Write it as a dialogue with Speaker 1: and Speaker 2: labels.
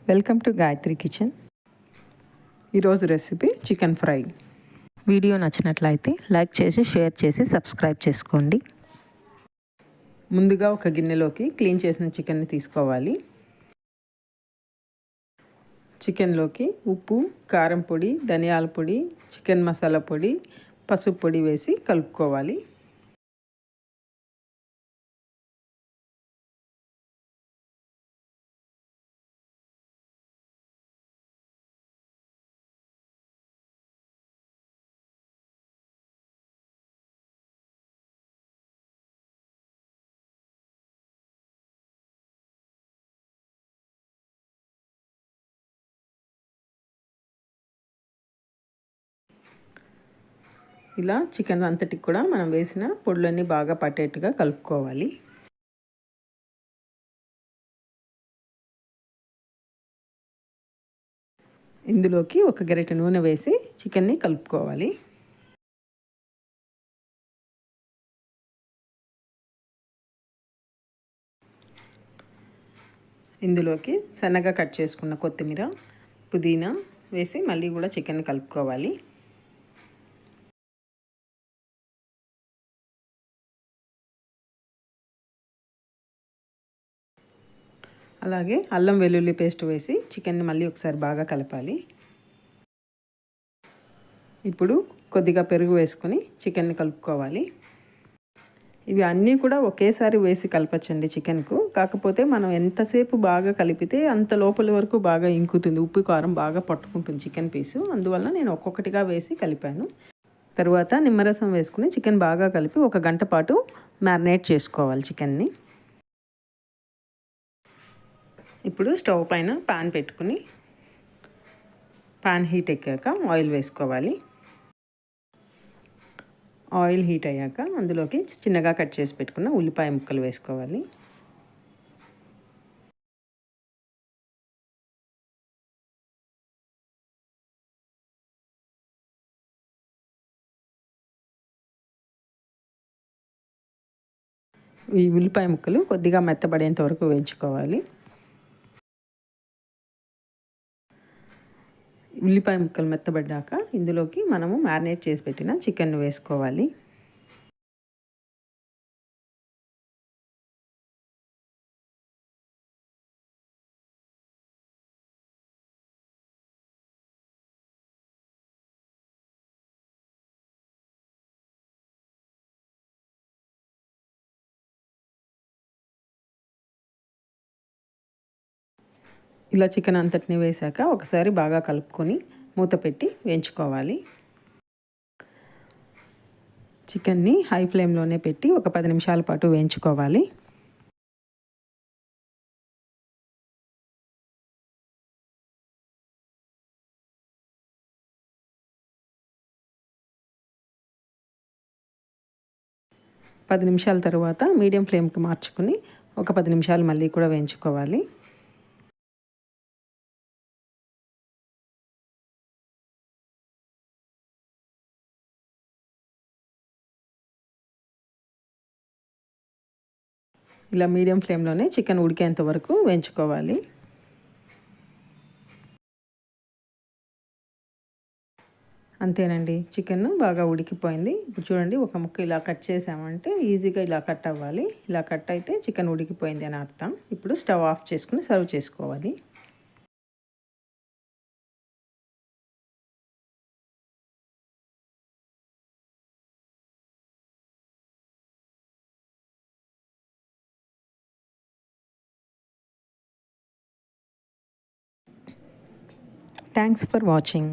Speaker 1: Welcome to Gayatri kitchen. ఈరోజు recipe chicken fry.
Speaker 2: Video నచ్చినట్లయితే like చేసి షేర్ చేసి సబ్స్క్రైబ్ చేసుకోండి.
Speaker 1: ముందుగా ఒక గిన్నెలోకి క్లీన్ చేసిన చికెన్ని తీసుకోవాలి. చికెన్లోకి ఉప్పు, కారం పొడి, ధనియాల పొడి, చికెన్ మసాలా పొడి, పసుపు పొడి వేసి కలుపుకోవాలి. ఇలా చికెన్ అంతటికి కూడా మనం వేసిన పొడులన్నీ బాగా పట్టేట్టుగా కలుపుకోవాలి. ఇందులోకి ఒక గరిటె నూనె వేసి చికెన్ని కలుపుకోవాలి. ఇందులోకి సన్నగా కట్ చేసుకున్న కొత్తిమీర, పుదీనా వేసి మళ్ళీ కూడా చికెన్ కలుపుకోవాలి. అలాగే అల్లం వెల్లుల్లి పేస్ట్ వేసి చికెన్ని మళ్ళీ ఒకసారి బాగా కలపాలి. ఇప్పుడు కొద్దిగా పెరుగు వేసుకొని చికెన్ని కలుపుకోవాలి. ఇవి అన్నీ కూడా ఒకేసారి వేసి కలపచ్చండి చికెన్కు. కాకపోతే మనం ఎంతసేపు బాగా కలిపితే అంత లోపల వరకు బాగా ఇంకుతుంది, ఉప్పు కారం బాగా పట్టుకుంటుంది చికెన్ పీసు. అందువల్ల నేను ఒక్కొక్కటిగా వేసి కలిపాను. తర్వాత నిమ్మరసం వేసుకుని చికెన్ బాగా కలిపి 1 గంట పాటు మ్యారినేట్ చేసుకోవాలి చికెన్ని. ఇప్పుడు స్టవ్ పైన పాన్ పెట్టుకుని పాన్ హీట్ ఎక్కాక ఆయిల్ వేసుకోవాలి. ఆయిల్ హీట్ అయ్యాక అందులోకి చిన్నగా కట్ చేసి పెట్టుకున్న ఉల్లిపాయ ముక్కలు వేసుకోవాలి. ఈ ఉల్లిపాయ ముక్కలు కొద్దిగా మెత్తబడేంత వరకు వేయించుకోవాలి. ఉల్లిపాయ ముక్కలు మెత్తబడ్డాక ఇందులోకి మనము మ్యారినేట్ చేసి పెట్టిన చికెన్ వేసుకోవాలి. ఇలా చికెన్ అంతటిని వేసాక ఒకసారి బాగా కలుపుకొని మూత పెట్టి వేయించుకోవాలి. చికెన్ని హై ఫ్లేమ్లోనే పెట్టి ఒక 10 నిమిషాల పాటు వేయించుకోవాలి. పది నిమిషాల తర్వాత మీడియం ఫ్లేమ్కి మార్చుకుని ఒక 10 నిమిషాలు మళ్ళీ కూడా వేయించుకోవాలి. ఇలా మీడియం ఫ్లేమ్లోనే చికెన్ ఉడికేంత వరకు వేయించుకోవాలి. అంతేనండి, చికెన్ బాగా ఉడికిపోయింది. ఇప్పుడు చూడండి, ఒక ముక్క ఇలా కట్ చేసామంటే ఈజీగా ఇలా కట్ అవ్వాలి. ఇలా కట్ అయితే చికెన్ ఉడికిపోయింది అని అర్థం. ఇప్పుడు స్టవ్ ఆఫ్ చేసుకుని సర్వ్ చేసుకోవాలి. Thanks for watching.